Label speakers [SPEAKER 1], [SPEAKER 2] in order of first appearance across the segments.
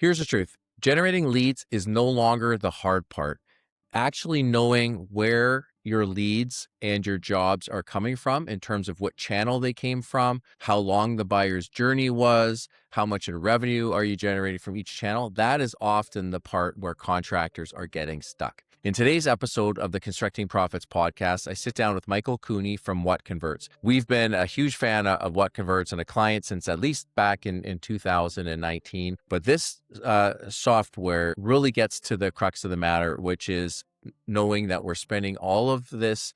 [SPEAKER 1] Here's the truth. Generating leads is no longer the hard part. Actually knowing where your leads and your jobs are coming from in terms of what channel they came from, how long the buyer's journey was, how much in revenue are you generating from each channel, that is often the part where contractors are getting stuck. In today's episode of the Constructing Profits podcast, I sit down with Michael Cooney from WhatConverts. We've been a huge fan of WhatConverts and a client since at least back in 2019. But this software really gets to the crux of the matter, which is knowing that we're spending all of these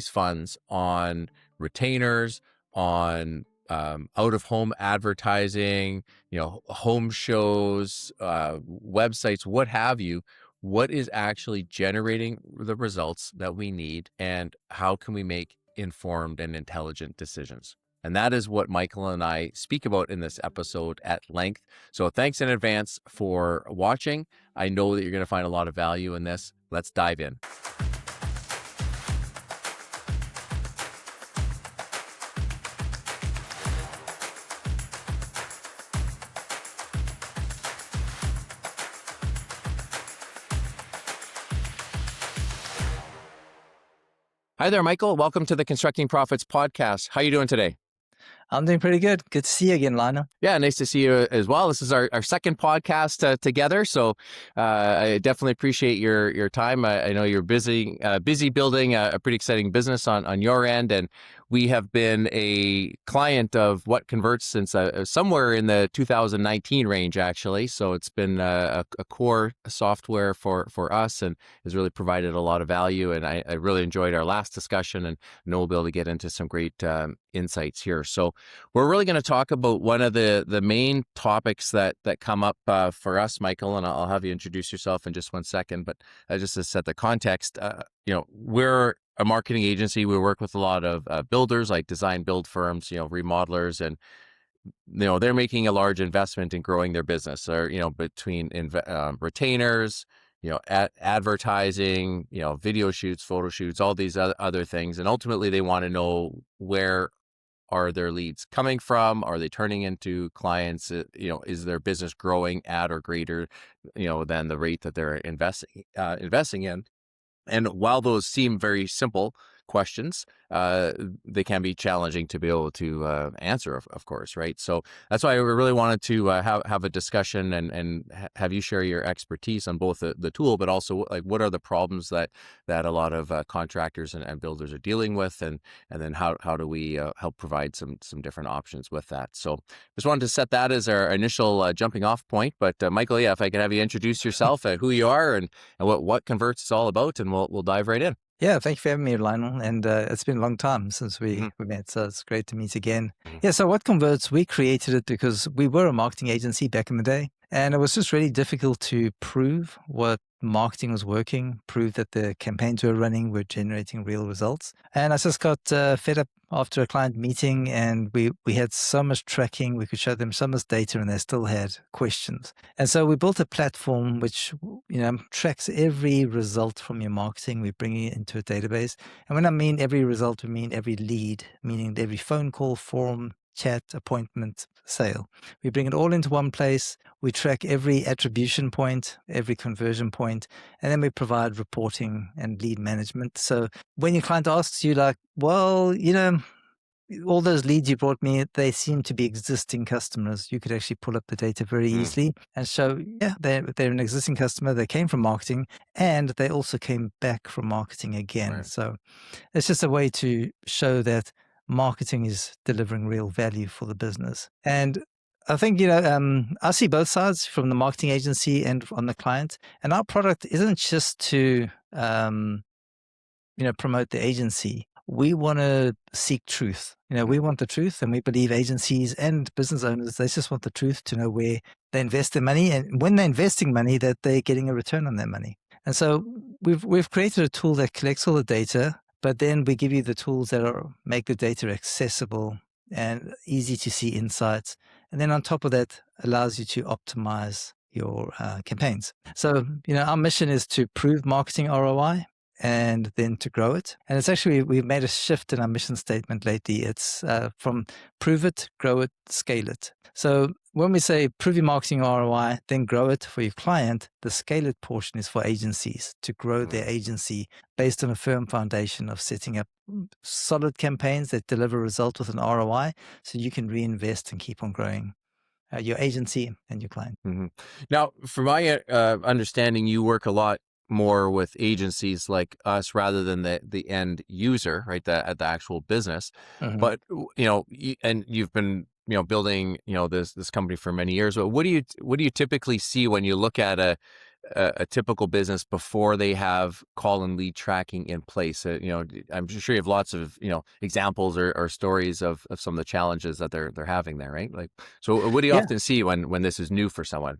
[SPEAKER 1] funds on retainers, on out-of-home advertising, home shows, websites, what have you. What is actually generating the results that we need, and how can we make informed and intelligent decisions? And that is what Michael and I speak about in this episode at length. So thanks in advance for watching. I know that you're going to find a lot of value in this. Let's dive in. Hi there, Michael. Welcome to the Constructing Profits podcast. How are you doing today?
[SPEAKER 2] I'm doing pretty good. Good to see you again, Lionel.
[SPEAKER 1] Yeah, nice to see you as well. This is our second podcast together, so I definitely appreciate your time. I know you're busy building a pretty exciting business on your end, and we have been a client of WhatConverts since somewhere in the 2019 range, actually. So it's been a core software for us and has really provided a lot of value. And I really enjoyed our last discussion, and know we'll be able to get into some great insights here. So we're really going to talk about one of the main topics that come up for us, Michael, and I'll have you introduce yourself in just one second. But just to set the context, we're a marketing agency. We work with a lot of builders, like design build firms, remodelers, and they're making a large investment in growing their business, or between retainers, advertising, video shoots, photo shoots, all these other things, and ultimately they want to know where are their leads coming from? Are they turning into clients? Is their business growing at or greater, than the rate that they're investing in? And while those seem very simple questions, they can be challenging to be able to answer, of course, right? So that's why we really wanted to have a discussion and have you share your expertise on both the tool, but also like what are the problems that a lot of contractors and builders are dealing with, and then how do we help provide some different options with that. So just wanted to set that as our initial jumping off point. But Michael, if I could have you introduce yourself, who you are, and what Converts is all about, and we'll dive right in.
[SPEAKER 2] Yeah, thank you for having me, Lionel. And it's been a long time since we met, so it's great to meet again. Yeah, so WhatConverts, we created it because we were a marketing agency back in the day, and it was just really difficult to prove what marketing was working, prove that the campaigns we were running were generating real results. And I just got fed up after a client meeting, and we had so much tracking, we could show them so much data, and they still had questions. And so we built a platform which tracks every result from your marketing. We bring it into a database. And when I mean every result, we mean every lead, meaning every phone call, form, chat, appointment, sale. We bring it all into one place. We track every attribution point, every conversion point, and then we provide reporting and lead management. So when your client asks you like, well, all those leads you brought me, they seem to be existing customers. You could actually pull up the data very easily and show, they're an existing customer. They came from marketing, and they also came back from marketing again. Right. So it's just a way to show that marketing is delivering real value for the business. And I think, I see both sides, from the marketing agency and on the client. And our product isn't just to, promote the agency. We want to seek truth. We want the truth, and we believe agencies and business owners, they just want the truth, to know where they invest their money, and when they're investing money, that they're getting a return on their money. And so we've created a tool that collects all the data, but then we give you the tools that make the data accessible and easy to see insights. And then on top of that, allows you to optimize your campaigns. So, our mission is to prove marketing ROI and then to grow it. And it's actually, we've made a shift in our mission statement lately. It's from prove it, grow it, scale it. So when we say prove your marketing ROI, then grow it for your client, the scale it portion is for agencies to grow their agency based on a firm foundation of setting up solid campaigns that deliver results with an ROI, so you can reinvest and keep on growing your agency and your client.
[SPEAKER 1] Now, from my understanding, you work a lot more with agencies like us rather than the end user, right? At the actual business. But and you've been building this company for many years. But what do you typically see when you look at a typical business before they have call and lead tracking in place? I'm sure you have lots of examples or stories of some of the challenges that they're having there, right? Like, so what do you often see when this is new for someone?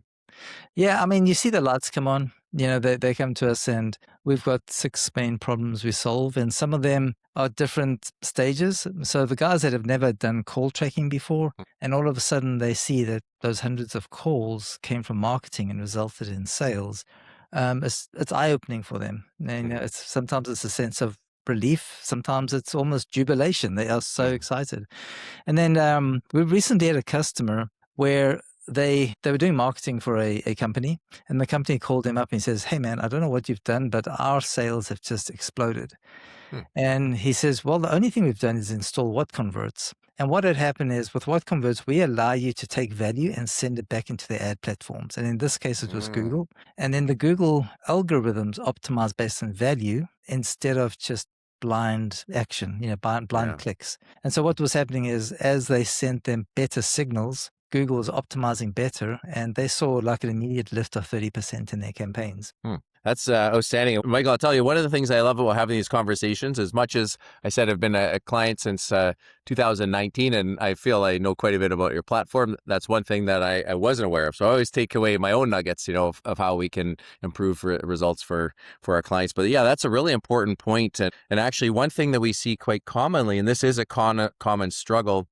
[SPEAKER 2] Yeah, I mean, you see the lights come on. They come to us, and we've got 6 main problems we solve, and some of them are different stages. So the guys that have never done call tracking before, and all of a sudden they see that those hundreds of calls came from marketing and resulted in sales, it's eye-opening for them. And sometimes it's a sense of relief, sometimes it's almost jubilation. They are so excited. And then we recently had a customer where they were doing marketing for a company, and the company called him up and he says, "Hey man, I don't know what you've done, but our sales have just exploded." And he says, "Well, the only thing we've done is install WhatConverts." And what had happened is with WhatConverts, we allow you to take value and send it back into the ad platforms. And in this case, it was Google. And then the Google algorithms optimize based on value instead of just blind action, blind clicks. And so what was happening is as they sent them better signals, Google was optimizing better, and they saw like an immediate lift of 30% in their campaigns.
[SPEAKER 1] That's outstanding. Michael, I'll tell you, one of the things I love about having these conversations, as much as I said I've been a client since 2019, and I feel I know quite a bit about your platform, that's one thing that I wasn't aware of. So I always take away my own nuggets, of how we can improve results for our clients. But yeah, that's a really important point. And actually, one thing that we see quite commonly, and this is a common struggle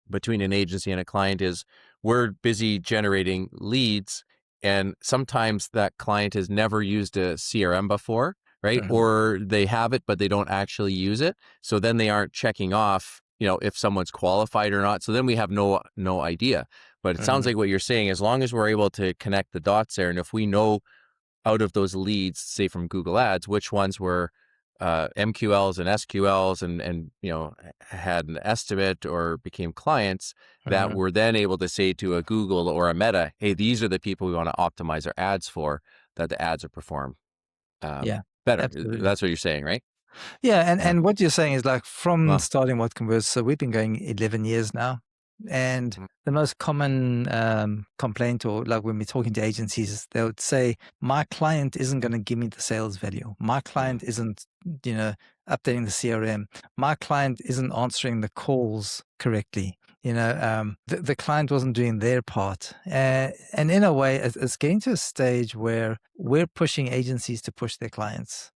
[SPEAKER 1] between an agency and a client, is we're busy generating leads, and sometimes that client has never used a CRM before, right? Or they have it, but they don't actually use it. So then they aren't checking off, if someone's qualified or not. So then we have no idea. But it sounds like what you're saying, as long as we're able to connect the dots there, and if we know out of those leads, say from Google Ads, which ones were MQLs and SQLs and had an estimate or became clients, that we're then able to say to a Google or a Meta, hey, these are the people we want to optimize our ads for, that the ads are performed better.
[SPEAKER 2] Absolutely.
[SPEAKER 1] That's what you're saying, right?
[SPEAKER 2] Yeah, and what you're saying is like from starting WhatConverts, so we've been going 11 years now. And the most common complaint, or like when we're talking to agencies, they would say, my client isn't going to give me the sales value. My client isn't, updating the CRM. My client isn't answering the calls correctly. The client wasn't doing their part. And in a way, it's getting to a stage where we're pushing agencies to push their clients.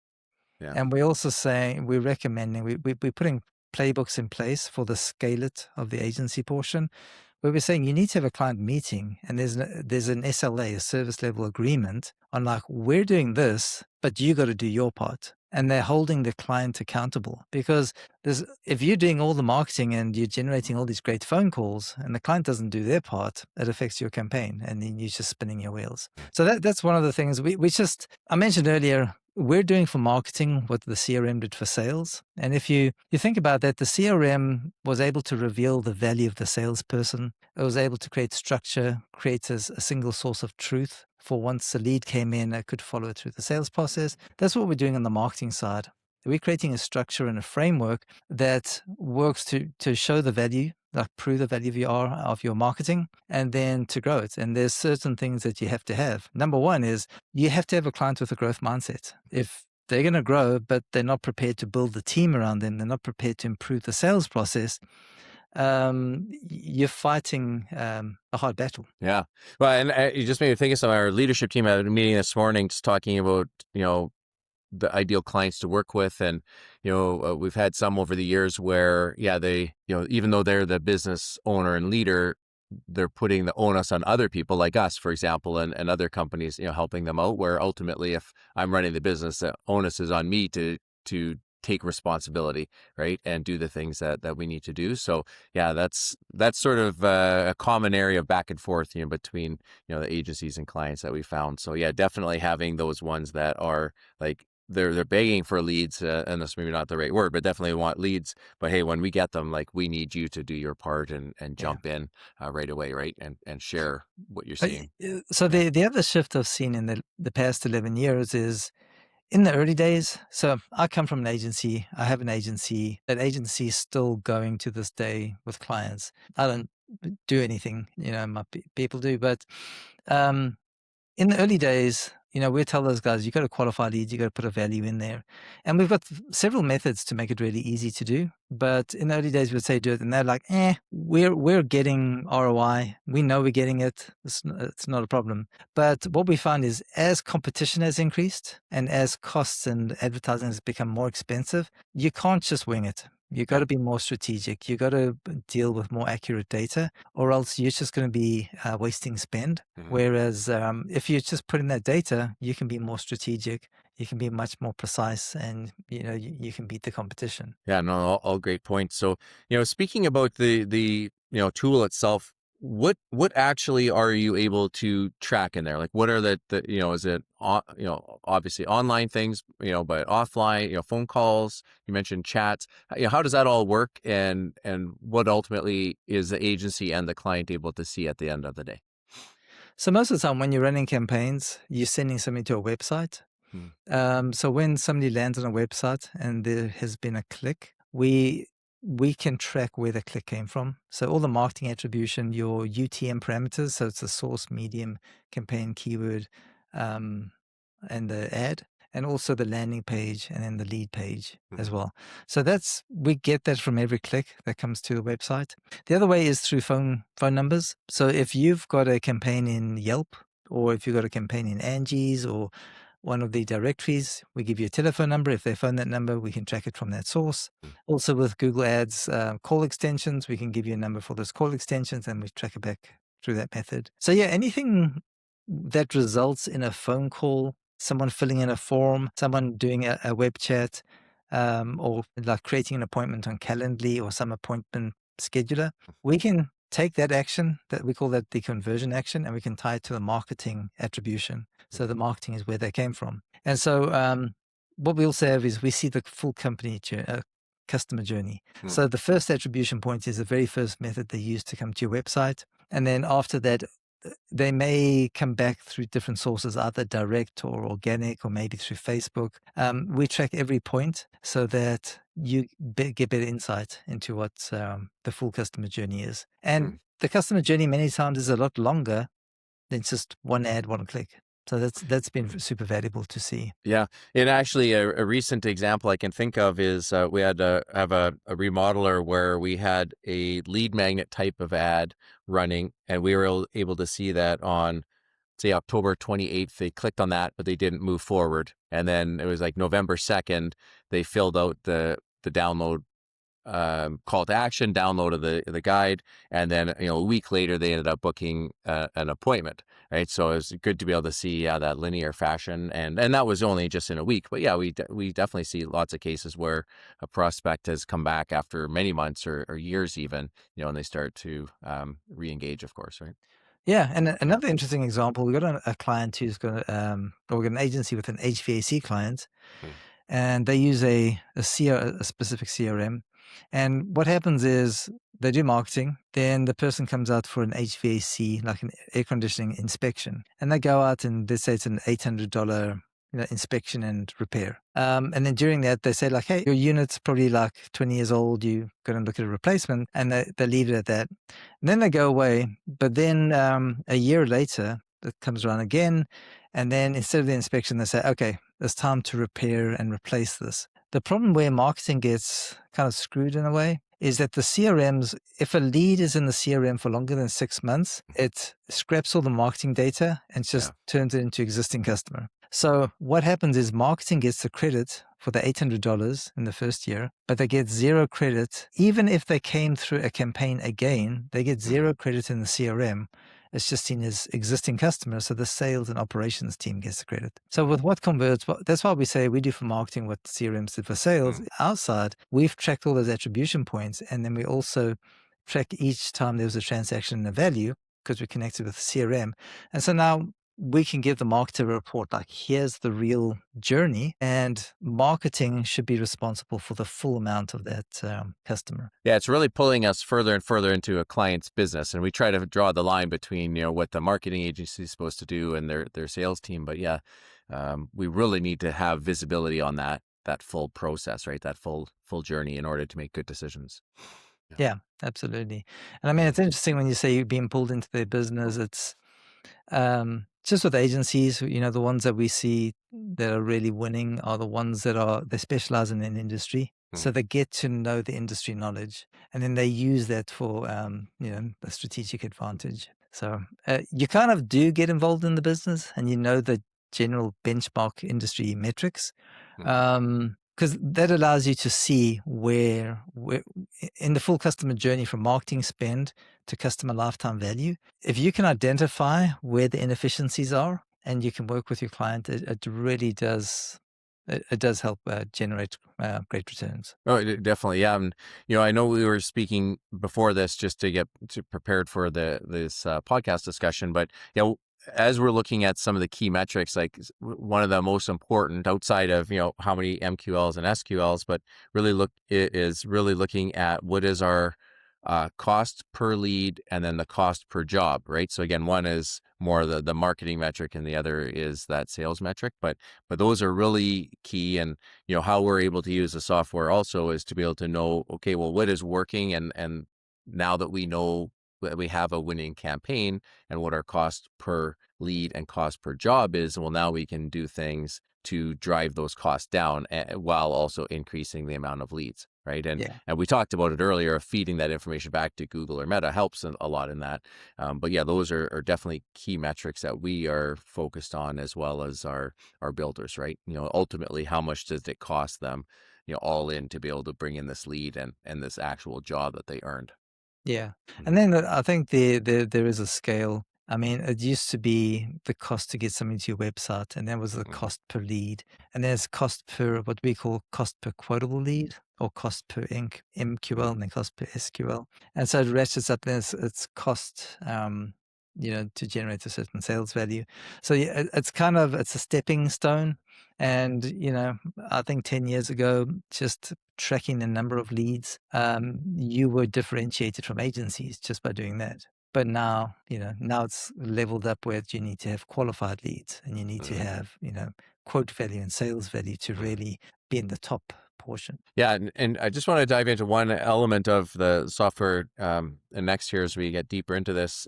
[SPEAKER 2] Yeah. And we're also saying, we're recommending, we're putting playbooks in place for the scale it of the agency portion, where we're saying you need to have a client meeting, and there's an SLA, a service level agreement, on like, we're doing this, but you got to do your part. And they're holding the client accountable, because if you're doing all the marketing and you're generating all these great phone calls and the client doesn't do their part, it affects your campaign, and then you're just spinning your wheels. So that's one of the things I mentioned earlier. We're doing for marketing what the CRM did for sales. And if you think about that, the CRM was able to reveal the value of the salesperson. It was able to create structure, create a single source of truth for once a lead came in, it could follow it through the sales process. That's what we're doing on the marketing side. We're creating a structure and a framework that works to show the value, like prove the value of your marketing, and then to grow it. And there's certain things that you have to have. Number one is you have to have a client with a growth mindset. If they're going to grow, but they're not prepared to build the team around them, they're not prepared to improve the sales process, you're fighting a hard battle. Yeah.
[SPEAKER 1] Well, and you just made me think of some of our leadership team. I had a meeting this morning just talking about, the ideal clients to work with. And, we've had some over the years where, they, even though they're the business owner and leader, they're putting the onus on other people like us, for example, and other companies, helping them out, where ultimately if I'm running the business, the onus is on me to take responsibility, right, and do the things that we need to do. So yeah, that's sort of a common area of back and forth, between the agencies and clients that we found. So yeah, definitely having those ones that are like they're begging for leads, and that's maybe not the right word, but definitely want leads. But hey, when we get them, like, we need you to do your part and
[SPEAKER 2] Yeah.
[SPEAKER 1] jump in right away, right, and share what you're
[SPEAKER 2] Uh,
[SPEAKER 1] seeing.
[SPEAKER 2] So
[SPEAKER 1] Yeah.
[SPEAKER 2] the other shift I've seen in the past 11 years is in the early days. So I come from an agency. I have an agency. That agency is still going to this day with clients. I don't do anything, my people do. But um, in the early days, we tell those guys, you got to qualify leads, you got to put a value in there. And we've got several methods to make it really easy to do. But in the early days, we'd say do it. And they're like, we're getting ROI. We know we're getting it. It's not a problem. But what we find is as competition has increased and as costs and advertising has become more expensive, you can't just wing it. You got
[SPEAKER 1] Yeah.
[SPEAKER 2] to be more strategic. You got to deal with more accurate data, or else you're just going to be wasting spend.
[SPEAKER 1] Mhm.
[SPEAKER 2] Whereas if you just put in that data, you can be more strategic, you can be much more precise, and you can beat the competition.
[SPEAKER 1] Yeah, no, all great points. So, speaking about the tool itself, what actually are you able to track in there? Like, what are the is it obviously online things, but offline, phone calls, you mentioned chats. How does that all work, and what ultimately is the agency and the client able to see at the end of the day?
[SPEAKER 2] So most of the time when you're running campaigns, you're sending something to a website.
[SPEAKER 1] Hmm.
[SPEAKER 2] So when somebody lands on a website and there has been a click, we can track where the click came from. So all the marketing attribution, your UTM parameters, so it's the source, medium, campaign, keyword, um, and the ad, and also the landing page and then the lead page as
[SPEAKER 1] Mhm.
[SPEAKER 2] well. So we get that from every click that comes to the website. The other way is through phone numbers. So if you've got a campaign in Yelp, or if you've got a campaign in Angie's or one of the directories, we give you a telephone number. If they phone that number, we can track it from that source. Also with Google Ads call extensions, we can give you a number for those call extensions and we track it back through that method. So yeah, anything that results in a phone call, someone filling in a form, someone doing a web chat, or like creating an appointment on Calendly or some appointment scheduler, we can take that action, that we call that the conversion action, and we can tie it to the marketing attribution. So the marketing is where they came from. And so what we also have is we see the full customer journey.
[SPEAKER 1] Hmm.
[SPEAKER 2] So the first attribution point is the very first method they use to come to your website. And then after that, they may come back through different sources, either direct or organic, or maybe through Facebook. We track every point so that you get better insight into what the full customer journey is.
[SPEAKER 1] Hmm.
[SPEAKER 2] And the customer journey many times is a lot longer than just one ad, one click. So that's been super valuable to see.
[SPEAKER 1] Yeah, and actually, a recent example I can think of is we had have a remodeler where we had a lead magnet type of ad running, and we were able to see that on, say, October 28th. They clicked on that, but they didn't move forward. And then it was like November 2nd, they filled out the download call to action, downloaded the guide, and then a week later they ended up booking an appointment. Right, so it was good to be able to see that linear fashion, and that was only just in a week. But yeah, we definitely see lots of cases where a prospect has come back after many months or years even, and they start to re-engage, of course, right?
[SPEAKER 2] Yeah, and another interesting example, we got a client who's got, or we got an agency with an HVAC client,
[SPEAKER 1] Hmm.
[SPEAKER 2] and they use a specific CRM. And what happens is they do marketing, then the person comes out for an HVAC, like an air conditioning inspection, and they go out and they say it's an $800 inspection and repair. And then during that, they say like, hey, your unit's probably like 20 years old. You're going to look at a replacement, and they leave it at that. And then they go away. But then a year later, it comes around again. And then instead of the inspection, they say, okay, it's time to repair and replace this. The problem where marketing gets kind of screwed in a way is that the CRMs, if a lead is in the CRM for longer than 6 months, it scraps all the marketing data and
[SPEAKER 1] Yeah.
[SPEAKER 2] just turns it into existing customer. So what happens is marketing gets the credit for the $800 in the first year, but they get zero credit. Even if they came through a campaign again, they get zero credit in the CRM. It's just seen as existing customers. So the sales and operations team gets the credit. So with what converts, that's why we say we do for marketing what CRMs did for sales. Outside, we've tracked all those attribution points. And then we also track each time there was a transaction and a value because we connected with the CRM. And so now we can give the marketer a report like, here's the real journey, and marketing should be responsible for the full amount of that customer.
[SPEAKER 1] Yeah, it's really pulling us further and further into a client's business, and we try to draw the line between what the marketing agency is supposed to do and their sales team. But yeah, we really need to have visibility on that full process, right? That full journey in order to make good decisions.
[SPEAKER 2] Yeah, absolutely. And I mean, it's interesting when you say you're being pulled into their business. It's just with agencies, the ones that we see that are really winning are the ones that they specialize in an industry. So they get to know the industry knowledge, and then they use that for, a strategic advantage. So you kind of do get involved in the business, and the general benchmark industry metrics, because that allows you to see where in the full customer journey from marketing spend to customer lifetime value, if you can identify where the inefficiencies are and you can work with your client, it really does. It does help generate great returns.
[SPEAKER 1] Oh, definitely, yeah. And I know we were speaking before this just to get prepared for this podcast discussion, but as we're looking at some of the key metrics, like one of the most important outside of how many MQLs and SQLs, but really looking at what is our cost per lead and then the cost per job, right? So again, one is more the marketing metric and the other is that sales metric, but those are really key. And how we're able to use the software also is to be able to know, okay, well, what is working, and now that we know that we have a winning campaign and what our cost per lead and cost per job is, well, now we can do things to drive those costs down while also increasing the amount of leads, right? And we talked about it earlier, feeding that information back to Google or Meta helps a lot in that. But yeah, those are definitely key metrics that we are focused on, as well as our builders, right? Ultimately, how much does it cost them, all in, to be able to bring in this lead and this actual job that they earned.
[SPEAKER 2] Yeah. And then I think there is a scale. I mean, it used to be the cost to get something to your website, and that was the cost per lead. And there's cost per what we call cost per quotable lead, or cost per MQL, and then cost per SQL. And so it ratchets up, then it's cost, to generate a certain sales value. So yeah, it's a stepping stone. And, I think 10 years ago, just tracking the number of leads, you were differentiated from agencies just by doing that. But now, now it's leveled up where you need to have qualified leads, and you need to have, quote value and sales value to really be in the top portion.
[SPEAKER 1] Yeah, and I just want to dive into one element of the software and next here as we get deeper into this.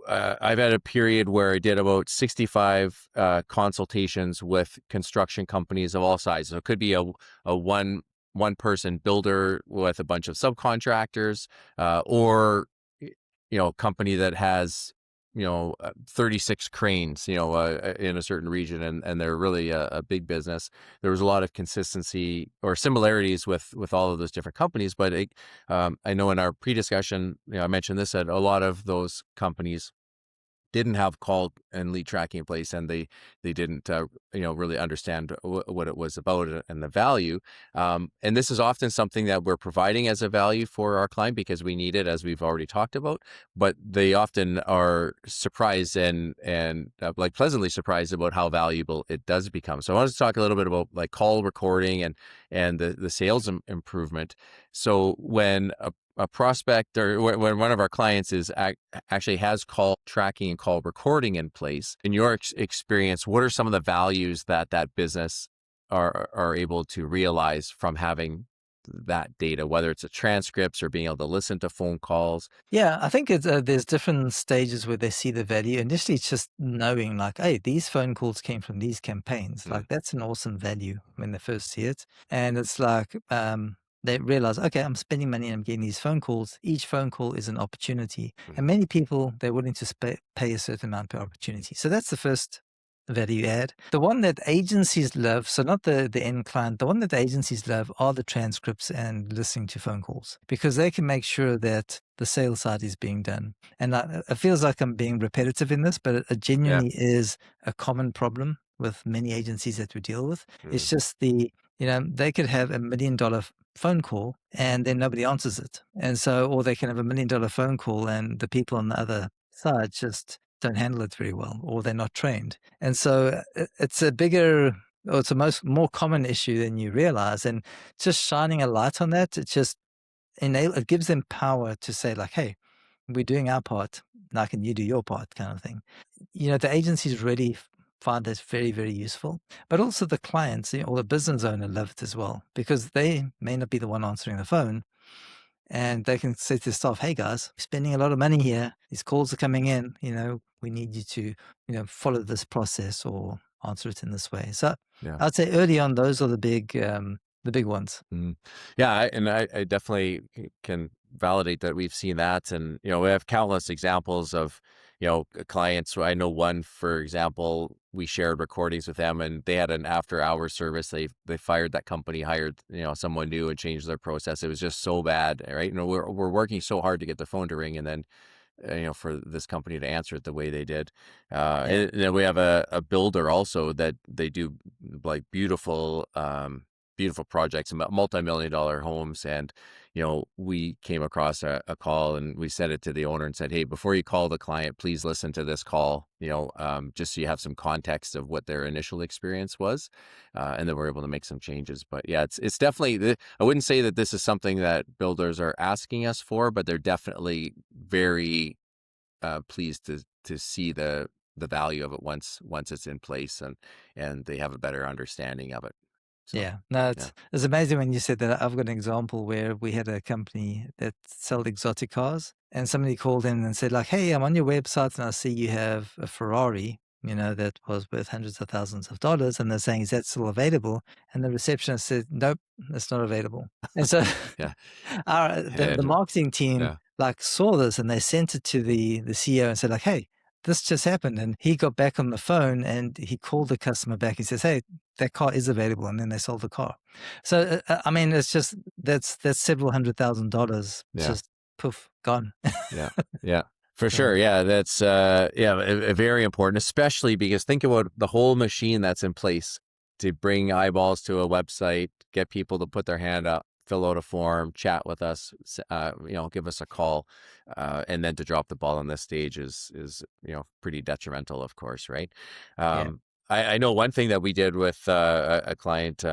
[SPEAKER 1] I've had a period where I did about 65 consultations with construction companies of all sizes. So it could be a one person builder with a bunch of subcontractors, or a company that has 36 cranes in a certain region, and they're really a big business. There was a lot of consistency or similarities with all of those different companies, but I know in our pre-discussion, I mentioned this, that a lot of those companies didn't have call and lead tracking in place, and they didn't really understand what it was about and the value. And this is often something that we're providing as a value for our client because we need it, as we've already talked about. But they often are surprised and like pleasantly surprised about how valuable it does become. So I wanted to talk a little bit about like call recording and the sales improvement. So when a prospect, or when one of our clients actually has call tracking and call recording in place, in your experience, what are some of the values that business are able to realize from having that data, whether it's a transcripts or being able to listen to phone calls?
[SPEAKER 2] Yeah, I think there's different stages where they see the value. Initially, it's just knowing like, hey, these phone calls came from these campaigns. Like that's an awesome value when they first see it. And it's like, they realize, okay, I'm spending money and I'm getting these phone calls. Each phone call is an opportunity. And many people, they're willing to pay a certain amount per opportunity. So that's the first value add. The one that agencies love, so not the end client, the one that the agencies love are the transcripts and listening to phone calls, because they can make sure that the sales side is being done. And it feels like I'm being repetitive in this, but it
[SPEAKER 1] Yeah.
[SPEAKER 2] genuinely is a common problem with many agencies that we deal with. It's
[SPEAKER 1] Mm.
[SPEAKER 2] just they could have $1 million phone call and then nobody answers it. And so, or they can have $1 million phone call and the people on the other side just don't handle it very well, or they're not trained. And so it's a bigger, or it's a more common issue than you realize. And just shining a light on that, it gives them power to say like, hey, we're doing our part. Now can you do your part, kind of thing. The agencies really find this very, very useful, but also the clients, or the business owner love it as well, because they may not be the one answering the phone. And they can say to the staff, hey guys, we're spending a lot of money here. These calls are coming in, we need you to, follow this process or answer it in this way. So
[SPEAKER 1] Yeah.
[SPEAKER 2] I'd say early on, those are the big ones.
[SPEAKER 1] Mm. Yeah, I definitely can validate that we've seen that, and we have countless examples of clients. I know one, for example, we shared recordings with them, and they had an after-hours service. They fired that company, hired someone new, and changed their process. It was just so bad, right? We're working so hard to get the phone to ring, and then for this company to answer it the way they did.
[SPEAKER 2] Yeah.
[SPEAKER 1] And then we have a builder also that they do like beautiful projects, multi-million-dollar homes. And, we came across a call, and we sent it to the owner and said, hey, before you call the client, please listen to this call, just so you have some context of what their initial experience was. And then we're able to make some changes. But yeah, it's definitely, I wouldn't say that this is something that builders are asking us for, but they're definitely very pleased to see the value of it once it's in place, and they have a better understanding of it. So,
[SPEAKER 2] Yeah, no,
[SPEAKER 1] yeah.
[SPEAKER 2] it's amazing when you said that. I've got an example where we had a company that sold exotic cars, and somebody called in and said like, hey, I'm on your website and I see you have a Ferrari, that was worth hundreds of thousands of dollars. And they're saying, is that still available? And the receptionist said, nope, it's not available. And so
[SPEAKER 1] Yeah.
[SPEAKER 2] the
[SPEAKER 1] And
[SPEAKER 2] marketing team
[SPEAKER 1] yeah.
[SPEAKER 2] like saw this and they sent it to the CEO and said like, hey, this just happened. And he got back on the phone and he called the customer back. He says, hey, that car is available. And then they sold the car. So, I mean, it's just, that's several $100,000
[SPEAKER 1] Yeah.
[SPEAKER 2] just poof, gone.
[SPEAKER 1] Yeah. Yeah. For
[SPEAKER 2] So,
[SPEAKER 1] sure. Yeah. That's, very important, especially because think about the whole machine that's in place to bring eyeballs to a website, get people to put their hand up, fill out a form, chat with us, give us a call, and then to drop the ball on this stage is pretty detrimental, of course, right?
[SPEAKER 2] yeah.
[SPEAKER 1] I know one thing that we did with a client,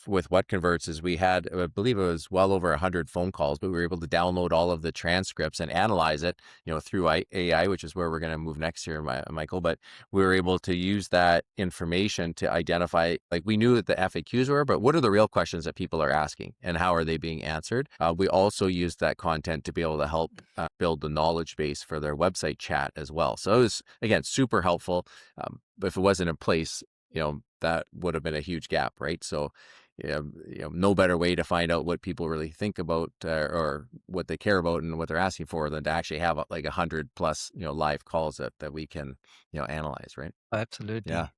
[SPEAKER 1] with WhatConverts, is we had, I believe it was well over 100 phone calls, but we were able to download all of the transcripts and analyze it, through AI, which is where we're going to move next year, Michael. But we were able to use that information to identify, like, we knew that the FAQs were, but what are the real questions that people are asking and how are they being answered? We also used that content to be able to help build the knowledge base for their website chat as well. So it was, again, super helpful. But if it wasn't in place, that would have been a huge gap, right? So, no better way to find out what people really think about or what they care about and what they're asking for than to actually have like 100 plus, live calls that we can, analyze, right?
[SPEAKER 2] Absolutely.
[SPEAKER 1] Yeah.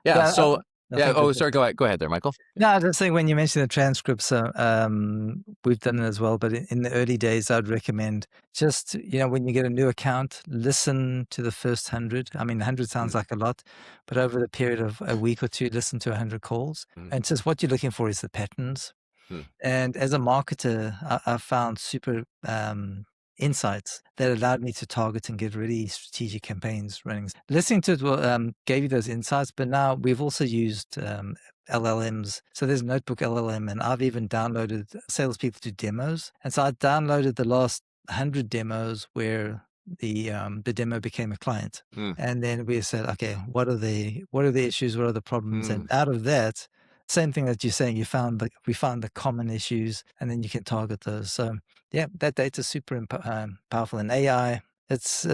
[SPEAKER 2] Yeah.
[SPEAKER 1] So,
[SPEAKER 2] I
[SPEAKER 1] yeah.
[SPEAKER 2] think
[SPEAKER 1] Oh,
[SPEAKER 2] that
[SPEAKER 1] sorry. Go ahead there, Michael.
[SPEAKER 2] No, I just think when you mentioned the transcripts, we've done it as well. But in the early days, I'd recommend just, when you get a new account, listen to the first 100. I mean, 100 sounds
[SPEAKER 1] Mm,
[SPEAKER 2] like a lot, but over the period of a week or two, listen to 100 calls.
[SPEAKER 1] mm,
[SPEAKER 2] And just what you're looking for is the patterns.
[SPEAKER 1] mm,
[SPEAKER 2] And as a marketer, I found super insights that allowed me to target and get really strategic campaigns running. Listening to it gave you those insights, but now we've also used LLMs. So there's Notebook LLM, and I've even downloaded salespeople to demos. And so I downloaded the last 100 demos where the demo became a client.
[SPEAKER 1] mm,
[SPEAKER 2] And then we said, okay, what are the issues? What are the problems?
[SPEAKER 1] mm.
[SPEAKER 2] And out of that, same thing that you're saying, we found the common issues, and then you can target those. So yeah, that data is super powerful. And AI, it's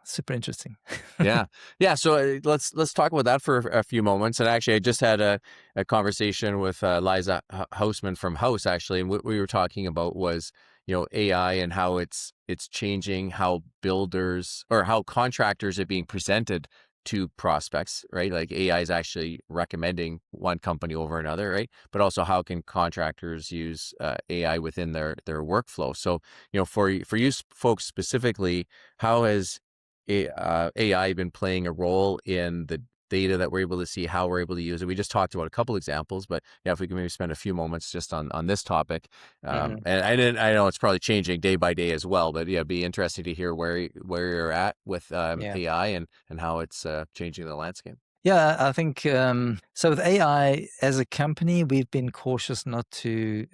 [SPEAKER 2] super interesting.
[SPEAKER 1] Yeah. Yeah. So let's talk about that for a few moments. And actually, I just had a conversation with Liza Hausman from House, actually. And what we were talking about was, AI and how it's changing how builders or how contractors are being presented to prospects, right? Like AI is actually recommending one company over another, right? But also how can contractors use AI within their workflow? So, for you folks specifically, how has AI been playing a role in the data that we're able to see, how we're able to use it? We just talked about a couple examples, but yeah, if we can maybe spend a few moments just on this topic.
[SPEAKER 2] Mhm.
[SPEAKER 1] And I know it's probably changing day by day as well, but yeah, it'd be interesting to hear where you're at with
[SPEAKER 2] Yeah.
[SPEAKER 1] AI and how it's changing the landscape.
[SPEAKER 2] Yeah, I think so. With AI as a company, we've been cautious not to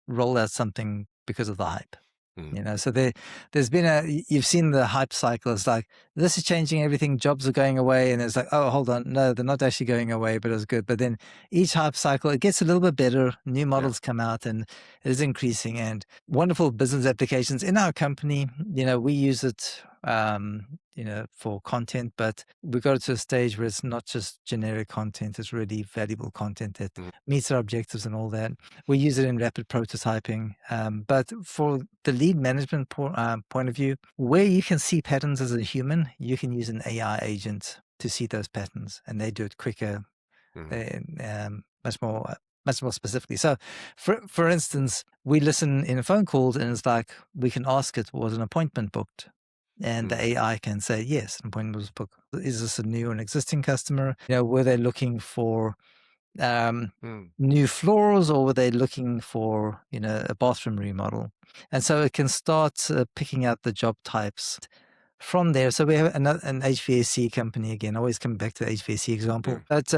[SPEAKER 2] roll out something because of the hype.
[SPEAKER 1] Mm,
[SPEAKER 2] So there's been you've seen the hype cycle. It's like, this is changing everything. Jobs are going away. And it's like, oh, hold on. No, they're not actually going away, but it's good. But then each hype cycle, it gets a little bit better. New
[SPEAKER 1] yeah.
[SPEAKER 2] models come out and it is increasing, and wonderful business applications in our company. We use it, for content, but we got to a stage where it's not just generic content. It's really valuable content that
[SPEAKER 1] Mm,
[SPEAKER 2] meets our objectives and all that. We use it in rapid prototyping. But for the lead management point of view, where you can see patterns as a human, you can use an AI agent to see those patterns, and they do it quicker,
[SPEAKER 1] mm,
[SPEAKER 2] much more specifically. So, for instance, we listen in phone calls, and it's like we can ask it, was an appointment booked? And the
[SPEAKER 1] mm,
[SPEAKER 2] AI can say, yes, an appointment was booked. Is this a new or an existing customer? Were they looking for um,
[SPEAKER 1] mm,
[SPEAKER 2] new floors, or were they looking for a bathroom remodel? And so it can start picking out the job types from there. So we have an HVAC company, again, always coming back to the HVAC example,
[SPEAKER 1] mm,
[SPEAKER 2] but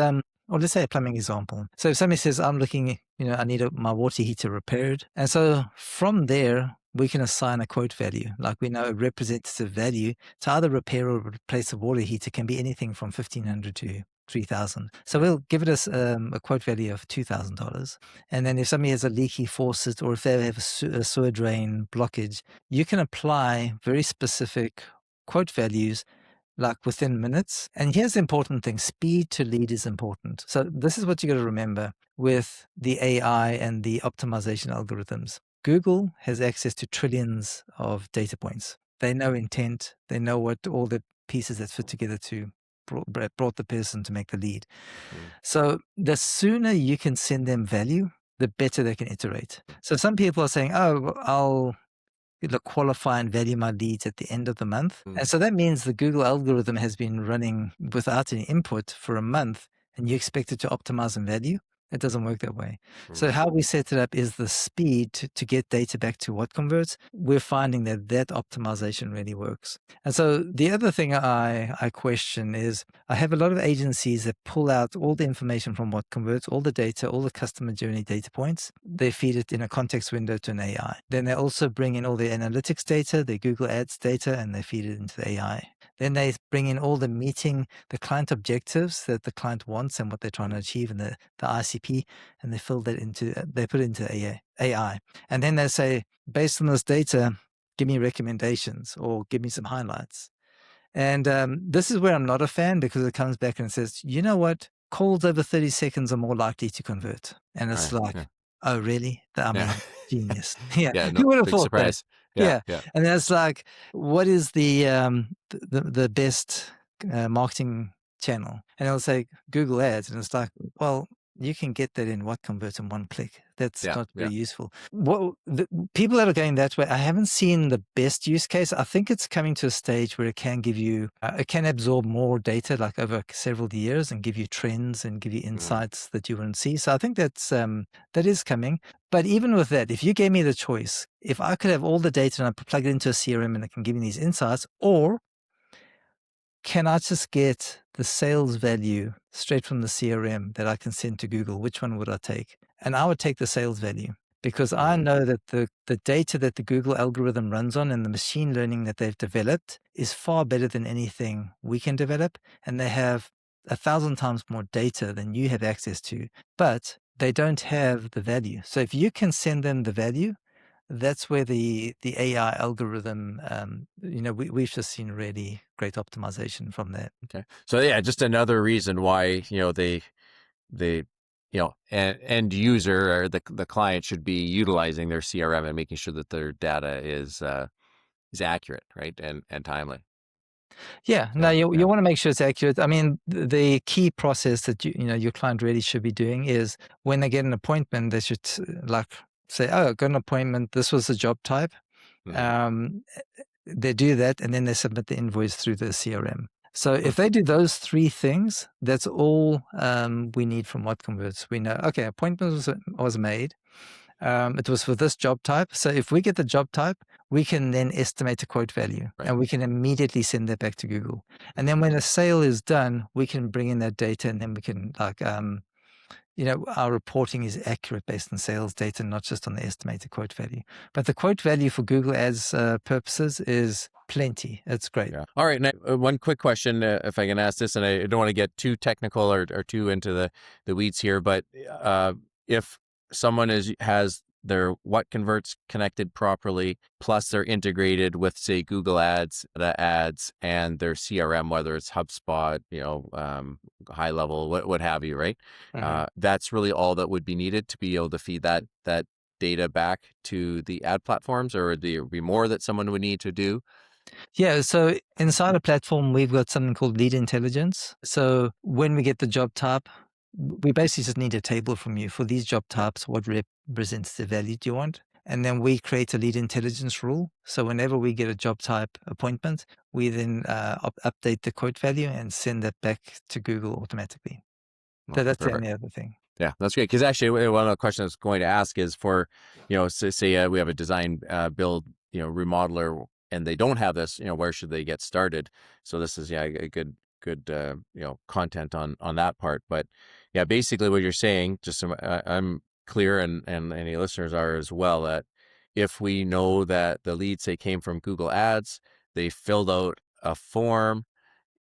[SPEAKER 2] or let's say a plumbing example. So if somebody says, I'm looking, I need my water heater repaired, and so from there we can assign a quote value. Like, we know a representative value to either repair or replace a water heater can be anything from 1,500 to 3,000. So
[SPEAKER 1] yeah.
[SPEAKER 2] we'll give it a quote value of $2,000. And then if somebody has a leaky faucet, or if they have a sewer drain blockage, you can apply very specific quote values like within minutes. And here's the important thing: speed to lead is important. So this is what you got to remember with the AI and the optimization algorithms. Google has access to trillions of data points. They know intent. They know what all the pieces that fit together to brought the person to make the lead.
[SPEAKER 1] Mm,
[SPEAKER 2] So the sooner you can send them value, the better they can iterate. So some people are saying, oh, well, I'll qualify and value my leads at the end of the month.
[SPEAKER 1] mm,
[SPEAKER 2] And so that means the Google algorithm has been running without any input for a month, and you expect it to optimize and value. It doesn't work that way. So
[SPEAKER 1] mm,
[SPEAKER 2] how we set it up is the speed to get data back to WhatConverts. We're finding that optimization really works. And so the other thing I question is, I have a lot of agencies that pull out all the information from WhatConverts, all the data, all the customer journey data points. They feed it in a context window to an AI. Then they also bring in all the analytics data, the Google Ads data, and they feed it into the AI. Then they bring in all the client objectives that the client wants and what they're trying to
[SPEAKER 1] mm,
[SPEAKER 2] achieve in the ICP, and they put it into AI. And then they say, based on this data, give me recommendations or give me some highlights. And this is where I'm not a fan, because it comes back and says, you know what? Calls over 30 seconds are more likely to convert. And
[SPEAKER 1] all
[SPEAKER 2] it's
[SPEAKER 1] right.
[SPEAKER 2] like,
[SPEAKER 1] Yeah.
[SPEAKER 2] oh, really? I
[SPEAKER 1] Yeah.
[SPEAKER 2] mean, genius. Yeah.
[SPEAKER 1] Yeah. No,
[SPEAKER 2] Who would have
[SPEAKER 1] big
[SPEAKER 2] thought that?
[SPEAKER 1] surprise. Yeah.
[SPEAKER 2] Yeah.
[SPEAKER 1] Yeah.
[SPEAKER 2] And that's like, what is the best marketing channel? And it'll say Google Ads. And it's like, well, you can get that in WhatConverts in one click. That's
[SPEAKER 1] Yeah.
[SPEAKER 2] not
[SPEAKER 1] Yeah.
[SPEAKER 2] very useful. The people that are going that way, I haven't seen the best use case. I think it's coming to a stage where it can give you, it can absorb more data, like over several years, and give you trends and give you
[SPEAKER 1] Mm,
[SPEAKER 2] insights that you wouldn't see. So I think that is coming. But even with that, if you gave me the choice, if I could have all the data and I plug it into a CRM and it can give me these insights, or can I just get the sales value straight from the CRM that I can send to Google? Which one would I take? And I would take the sales value, because I
[SPEAKER 1] mm,
[SPEAKER 2] know that the data that the Google algorithm runs on and the machine learning that they've developed is far better than anything we can develop. And they have 1,000 times more data than you have access to, but they don't have the value. So if you can send them the value, that's where the AI algorithm, we've just seen really great optimization from that.
[SPEAKER 1] okay. So yeah, just another reason why, the end user or the client should be utilizing their CRM and making sure that their data is accurate, right, and timely.
[SPEAKER 2] Yeah, no,
[SPEAKER 1] Yeah,
[SPEAKER 2] you
[SPEAKER 1] yeah.
[SPEAKER 2] want to make sure it's accurate. I mean, the key process that your client really should be doing is when they get an appointment, they should like say, "Oh, I got an appointment. This was the job type."
[SPEAKER 1] Mhm.
[SPEAKER 2] Um, they do that, and then they submit the invoice through the CRM. So if they do those three things, that's all we need from WhatConverts. We know, okay, appointment was made. It was for this job type. So if we get the job type, we can then estimate a quote value
[SPEAKER 1] Right.
[SPEAKER 2] and we can immediately send that back to Google. And
[SPEAKER 1] Mhm.
[SPEAKER 2] then when a sale is done, we can bring in that data and then we can our reporting is accurate based on sales data, not just on the estimated quote value. But the quote value for Google Ads purposes is plenty. It's great.
[SPEAKER 1] Yeah. All right. Now, one quick question, if I can ask this, and I don't want to get too technical or too into the weeds here, but if someone has their what converts connected properly, plus they're integrated with, say, Google Ads, the ads, and their CRM, whether it's HubSpot, high level, what have you, right?
[SPEAKER 2] Mhm.
[SPEAKER 1] That's really all that would be needed to be able to feed that data back to the ad platforms, or would there be more that someone would need to do?
[SPEAKER 2] Yeah, so inside a platform, we've got something called lead intelligence. So when we get the job type, we basically just need a table from you for these job types. What represents the value do you want? And then we create a lead intelligence rule. So whenever we get a job type appointment, we then update the quote value and send that back to Google automatically. So
[SPEAKER 1] Okay,
[SPEAKER 2] that's the
[SPEAKER 1] perfect.
[SPEAKER 2] only other thing.
[SPEAKER 1] Yeah, that's great. Because actually, one of the questions I was going to ask is for, say, we have a design build, remodeler, and they don't have this, where should they get started? So this is, yeah, a good, content on that part. But yeah, basically what you're saying, just so I'm clear, and any listeners are as well, that if we know that the lead, say, came from Google Ads, they filled out a form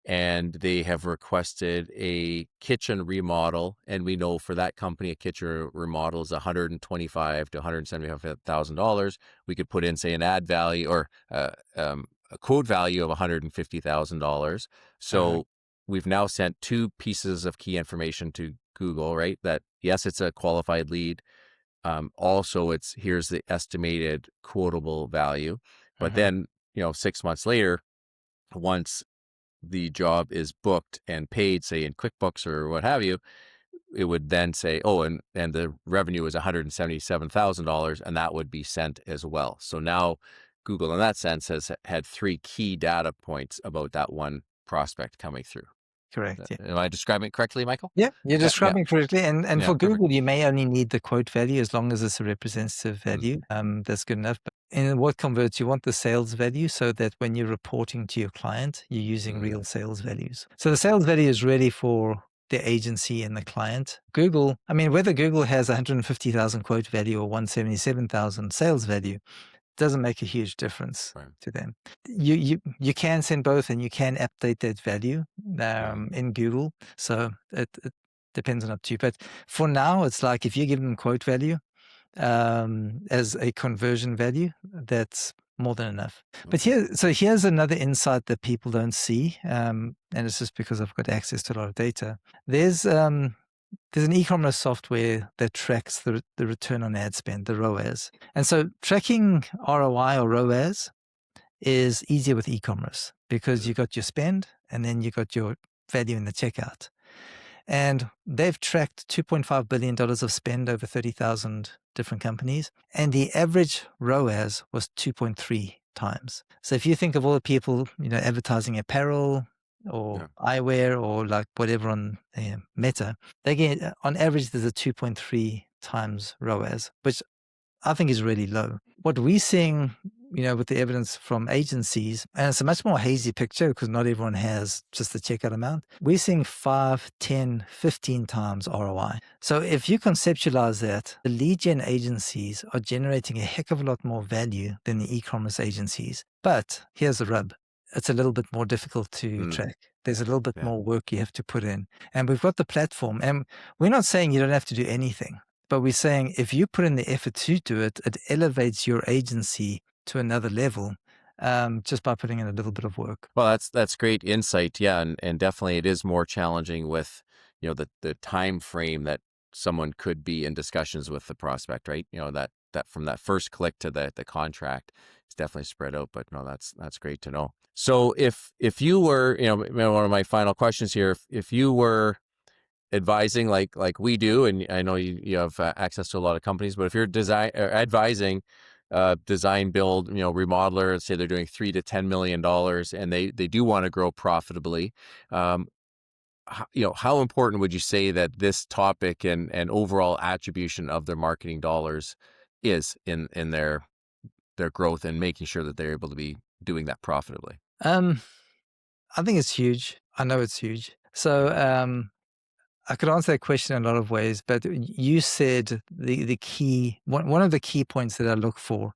[SPEAKER 1] and they have requested a kitchen remodel, and we know for that company a kitchen remodel is $125 to $175,000. We could put in, say, an ad value or a quote value of $150,000.
[SPEAKER 2] Uh-huh.
[SPEAKER 1] So we've now sent two pieces of key information to Google, right? That yes, it's a qualified lead. Also, here's the estimated quotable value. But
[SPEAKER 2] Uh-huh.
[SPEAKER 1] then 6 months later, once the job is booked and paid, say in QuickBooks or what have you, it would then say, oh, and the revenue is $177,000, and that would be sent as well. So now Google, in that sense, has had three key data points about that one prospect coming through.
[SPEAKER 2] Correct. Yeah.
[SPEAKER 1] Am I describing it correctly, Michael?
[SPEAKER 2] Yeah, you're
[SPEAKER 1] Yeah, yeah,
[SPEAKER 2] describing correctly. And
[SPEAKER 1] yeah,
[SPEAKER 2] for
[SPEAKER 1] perfect.
[SPEAKER 2] Google, you may only need the quote value as long as it's a representative
[SPEAKER 1] Mm,
[SPEAKER 2] value. That's good enough. But in what converts, you want the sales value so that when you're reporting to your client, you're using
[SPEAKER 1] mm,
[SPEAKER 2] real sales values. So the sales value is really for the agency and the client. Google, I mean, whether Google has 150,000 quote value or 177,000 sales value, doesn't make a huge difference
[SPEAKER 1] right.
[SPEAKER 2] to them. You can send both, and you can update that value
[SPEAKER 1] Mm,
[SPEAKER 2] in Google. So it depends on up to you. But for now, it's like if you give them quote value as a conversion value, that's more than enough. But
[SPEAKER 1] okay.
[SPEAKER 2] here's another insight that people don't see, and it's just because I've got access to a lot of data. There's an e-commerce software that tracks the return on ad spend, the ROAS. And so tracking ROI or ROAS is easier with e-commerce because you got your spend and then you got your value in the checkout. And they've tracked $2.5 billion of spend over 30,000 different companies. And the average ROAS was 2.3 times. So if you think of all the people, advertising apparel or
[SPEAKER 1] Yeah.
[SPEAKER 2] eyewear or like whatever on Meta, they get, on average, there's a 2.3 times ROAS, which I think is really low. What we're seeing, with the evidence from agencies, and it's a much more hazy picture because not everyone has just the checkout amount. We're seeing 5, 10, 15 times ROI. So if you conceptualize that, the lead gen agencies are generating a heck of a lot more value than the e-commerce agencies. But here's the rub. It's a little bit more difficult to
[SPEAKER 1] Mm,
[SPEAKER 2] track. There's a little bit
[SPEAKER 1] yeah.
[SPEAKER 2] more work you have to put in. And we've got the platform. And we're not saying you don't have to do anything. But we're saying if you put in the effort to do it, it elevates your agency to another level just by putting in a little bit of work.
[SPEAKER 1] Well, that's great insight. Yeah, and definitely it is more challenging with, the time frame that someone could be in discussions with the prospect, right? That from that first click to the contract. it's definitely spread out. But no, that's great to know. So if you were, one of my final questions here, if you were advising like we do, and I know you have access to a lot of companies, but if you're advising design build, remodeler, say they're doing $3 to $10 million and they do want to grow profitably, how important would you say that this topic and overall attribution of their marketing dollars is in their growth and making sure that they're able to be doing that profitably?
[SPEAKER 2] I think it's huge. I know it's huge. So I could answer that question in a lot of ways, but you said the key one of the key points that I look for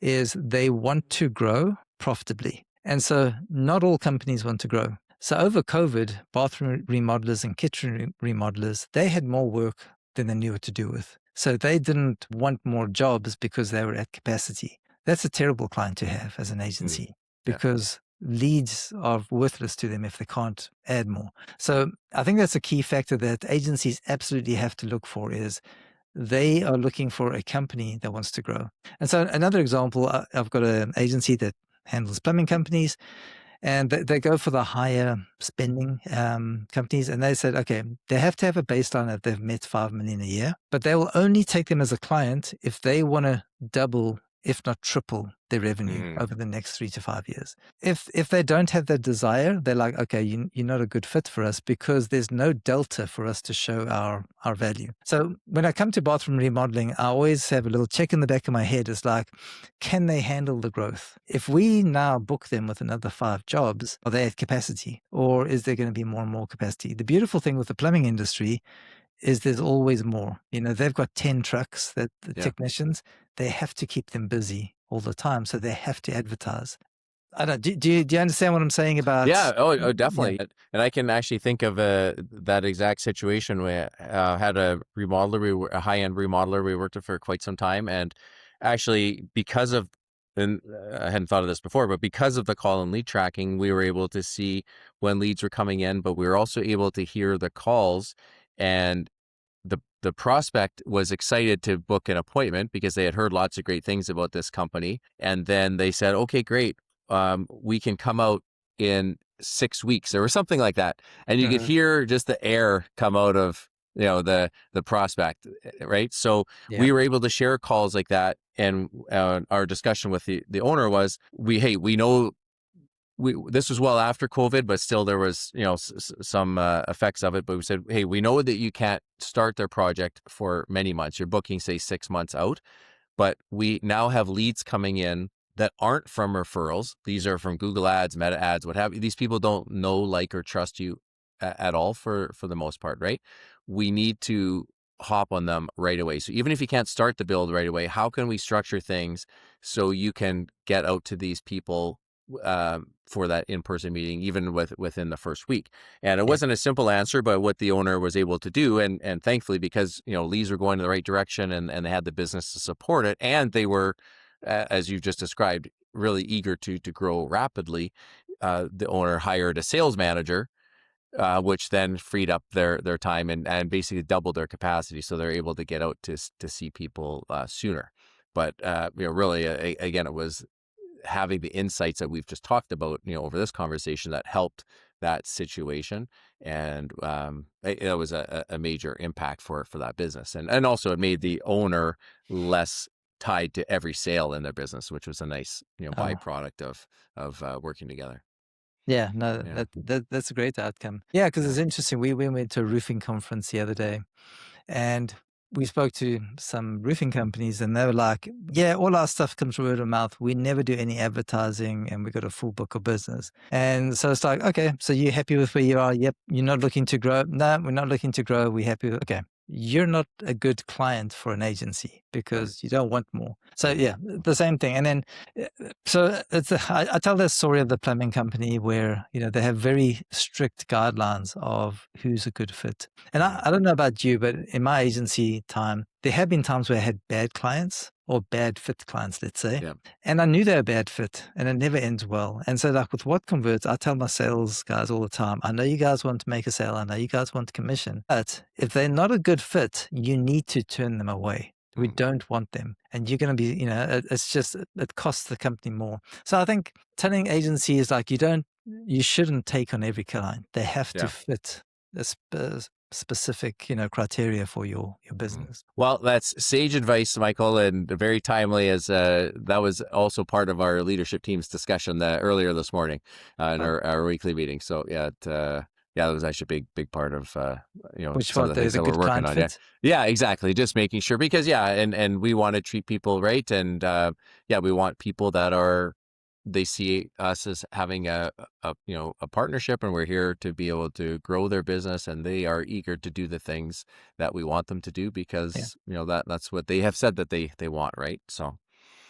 [SPEAKER 2] is they want to grow profitably. And so not all companies want to grow. So over COVID, bathroom remodelers and kitchen remodelers, they had more work than they knew what to do with. So they didn't want more jobs because they were at capacity. That's a terrible client to have as an agency because leads are worthless to them if they can't add more. So I think that's a key factor that agencies absolutely have to look for is they are looking for a company that wants to grow. And so another example, I've got an agency that handles plumbing companies, and they go for the higher spending companies. And they said, okay, they have to have a baseline that they've met 5 million a year, but they will only take them as a client if they want to double, if not triple their revenue over the next 3 to 5 years. If they don't have that desire, they're like, okay, you're not a good fit for us because there's no delta for us to show our value. So when I come to bathroom remodeling, I always have a little check in the back of my head. It's like, can they handle the growth? If we now book them with another 5 jobs, are they at capacity or is there going to be more and more capacity? The beautiful thing with the plumbing industry is there's always more. They've got 10 trucks that the technicians, they have to keep them busy all the time. So they have to advertise. I don't, do you understand what I'm saying about?
[SPEAKER 1] Yeah. Oh, definitely. Yeah. And I can actually think of that exact situation where I had a remodeler, a high-end remodeler we worked with for quite some time. And actually because of, and I hadn't thought of this before, but because of the call and lead tracking, we were able to see when leads were coming in, but we were also able to hear the calls, and the prospect was excited to book an appointment because they had heard lots of great things about this company. And then they said, okay, great. We can come out in 6 weeks or something like that. And you could hear just the air come out of, the prospect, right? So we were able to share calls like that. And our discussion with the owner was, we know this was well after COVID, but still there was, some effects of it. But we said, hey, we know that you can't start their project for many months. You're booking, say, 6 months out, but we now have leads coming in that aren't from referrals. These are from Google ads, Meta ads, what have you. These people don't know, like, or trust you at all for the most part, right? We need to hop on them right away. So even if you can't start the build right away, how can we structure things so you can get out to these people for that in-person meeting, even within the first week? And it wasn't a simple answer, but what the owner was able to do, and thankfully, because leads were going in the right direction and they had the business to support it, and they were, as you've just described, really eager to grow rapidly, the owner hired a sales manager, which then freed up their time and basically doubled their capacity, so they're able to get out to see people sooner. But really, again, it was having the insights that we've just talked about, over this conversation that helped that situation. And it was a major impact for that business. And also it made the owner less tied to every sale in their business, which was a nice, byproduct of working together.
[SPEAKER 2] Yeah, no, that's a great outcome. Yeah, because it's interesting. We went to a roofing conference the other day, and we spoke to some roofing companies, and they were like, yeah, all our stuff comes from word of mouth. We never do any advertising, and we got a full book of business. And so it's like, okay, so you're happy with where you are? Yep. You're not looking to grow? No, we're not looking to grow. We're happy with, okay. You're not a good client for an agency because you don't want more. So yeah, the same thing. And then, so I tell this story of the plumbing company where, they have very strict guidelines of who's a good fit. And I don't know about you, but in my agency time, there have been times where I had bad clients or bad fit clients, let's say. Yeah. And I knew they were a bad fit and it never ends well. And so like with WhatConverts, I tell my sales guys all the time, I know you guys want to make a sale. I know you guys want commission, but if they're not a good fit, you need to turn them away. We don't want them. And you're going to be, it's just, it costs the company more. So I think telling agencies like you shouldn't take on every client. They have to
[SPEAKER 1] Yeah.
[SPEAKER 2] fit a specific, criteria for your business.
[SPEAKER 1] Well, that's sage advice, Michael, and very timely, as that was also part of our leadership team's discussion earlier this morning in our weekly meeting. So that was actually a big part of
[SPEAKER 2] Which
[SPEAKER 1] some of
[SPEAKER 2] what
[SPEAKER 1] the things
[SPEAKER 2] the
[SPEAKER 1] that we're
[SPEAKER 2] good
[SPEAKER 1] working
[SPEAKER 2] client
[SPEAKER 1] on.
[SPEAKER 2] fit?
[SPEAKER 1] Yeah, exactly. Just making sure, because and we want to treat people right, and we want people that they see us as having a partnership, and we're here to be able to grow their business, and they are eager to do the things that we want them to do,
[SPEAKER 2] Yeah.
[SPEAKER 1] because that's what they have said that they want, right? So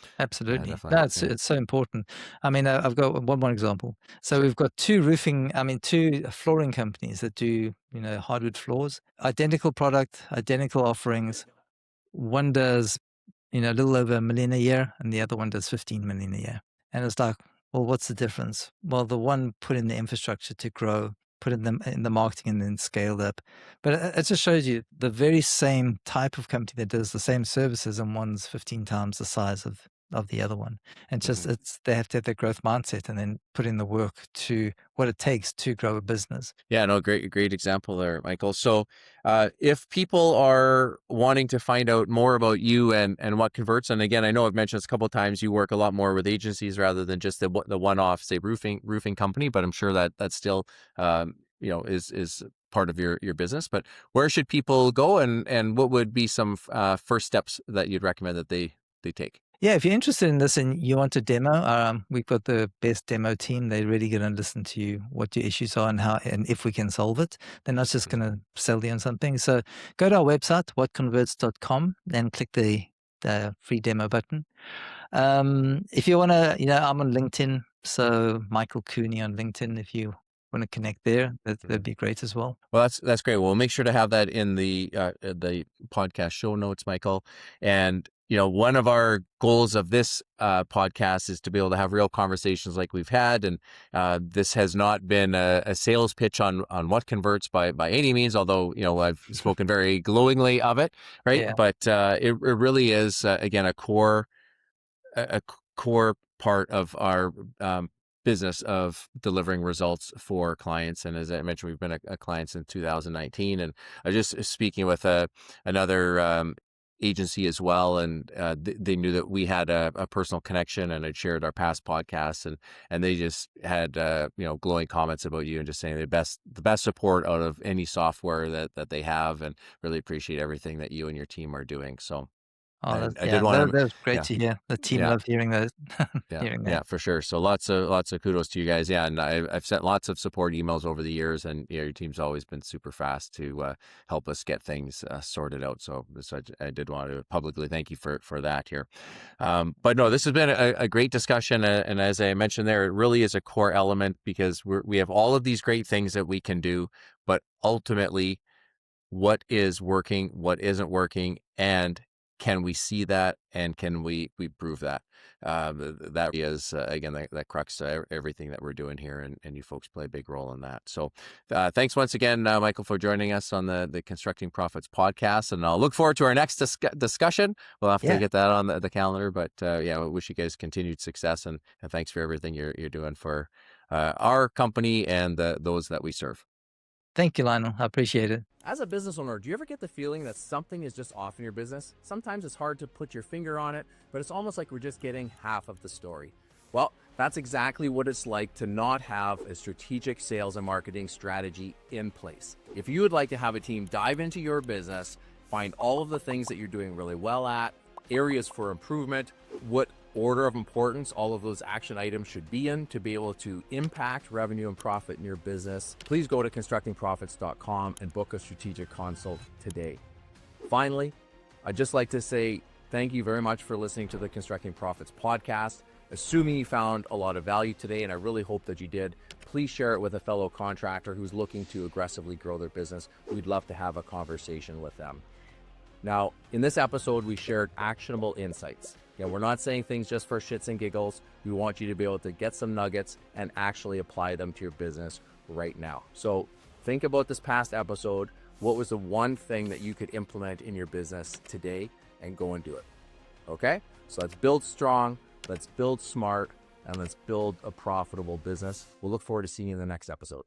[SPEAKER 1] yeah,
[SPEAKER 2] Absolutely.
[SPEAKER 1] definitely.
[SPEAKER 2] No,
[SPEAKER 1] Yeah.
[SPEAKER 2] it's so important. I mean, I've got one more example. So
[SPEAKER 1] Sure.
[SPEAKER 2] we've got two flooring companies that do, hardwood floors, identical product, identical offerings. One does, a little over $1 million a year, and the other one does 15 million a year. And it's like, well, what's the difference? Well, the one put in the infrastructure to grow, put in the marketing, and then scaled up. But it just shows you the very same type of company that does the same services, and one's 15 times the size of the other one. And
[SPEAKER 1] Mhm.
[SPEAKER 2] they have to have their growth mindset and then put in the work to what it takes to grow a business.
[SPEAKER 1] Yeah, no, great example there, Michael. So, if people are wanting to find out more about you and what converts, and again, I know I've mentioned this a couple of times, you work a lot more with agencies rather than just the one-off, say, roofing company, but I'm sure that still, is part of your business. But where should people go, and what would be some first steps that you'd recommend that they take?
[SPEAKER 2] Yeah, if you're interested in this and you want a demo, we've got the best demo team. They're really going to listen to you, what your issues are, and how, and if we can solve it. They're not just going to sell you on something. So go to our website, whatconverts.com, and click the free demo button. If you want to, I'm on LinkedIn, so Michael Cooney on LinkedIn. If you want to connect there, that'd be great as well.
[SPEAKER 1] Well, that's great. We'll make sure to have that in the podcast show notes, Michael. And one of our goals of this podcast is to be able to have real conversations like we've had. And this has not been a sales pitch on WhatConverts by any means, although I've spoken very glowingly of it, right?
[SPEAKER 2] Yeah.
[SPEAKER 1] But it really is again a core part of our business of delivering results for clients. And as I mentioned, we've been a client since 2019. And I was just speaking with another agency as well, and they knew that we had a personal connection, and had shared our past podcasts, and they just had glowing comments about you, and just saying the best support out of any software that they have, and really appreciate everything that you and your team are doing. So
[SPEAKER 2] Oh,
[SPEAKER 1] I did want to,
[SPEAKER 2] that's great
[SPEAKER 1] yeah.
[SPEAKER 2] to hear. The team
[SPEAKER 1] Yeah.
[SPEAKER 2] love hearing those,
[SPEAKER 1] Yeah,
[SPEAKER 2] hearing
[SPEAKER 1] yeah,
[SPEAKER 2] that.
[SPEAKER 1] for sure. So lots of kudos to you guys. Yeah, and I've sent lots of support emails over the years, and your team's always been super fast to help us get things sorted out. So I did want to publicly thank you for that here. But no, this has been a great discussion, and as I mentioned there, it really is a core element, because we have all of these great things that we can do, but ultimately, what is working, what isn't working, and can we see that, and can we prove that? That is again that crux everything that we're doing here, and you folks play a big role in that. So thanks once again, Michael, for joining us on the Constructing Profits podcast, and I'll look forward to our next discussion. We'll have to get that on the calendar, but I wish you guys continued success, and thanks for everything you're doing for our company and those that we serve.
[SPEAKER 2] Thank you, Lionel. I appreciate it.
[SPEAKER 1] As a business owner, do you ever get the feeling that something is just off in your business? Sometimes it's hard to put your finger on it, but it's almost like we're just getting half of the story. Well, that's exactly what it's like to not have a strategic sales and marketing strategy in place. If you would like to have a team dive into your business, find all of the things that you're doing really well at, areas for improvement, what order of importance all of those action items should be in to be able to impact revenue and profit in your business, please go to constructingprofits.com and book a strategic consult today. Finally, I'd just like to say thank you very much for listening to the Constructing Profits podcast. Assuming you found a lot of value today, and I really hope that you did, please share it with a fellow contractor who's looking to aggressively grow their business. We'd love to have a conversation with them. Now, in this episode, we shared actionable insights. We're not saying things just for shits and giggles. We want you to be able to get some nuggets and actually apply them to your business right now. So think about this past episode. What was the one thing that you could implement in your business today and go and do it. Okay? So let's build strong, let's build smart, and let's build a profitable business. We'll look forward to seeing you in the next episode.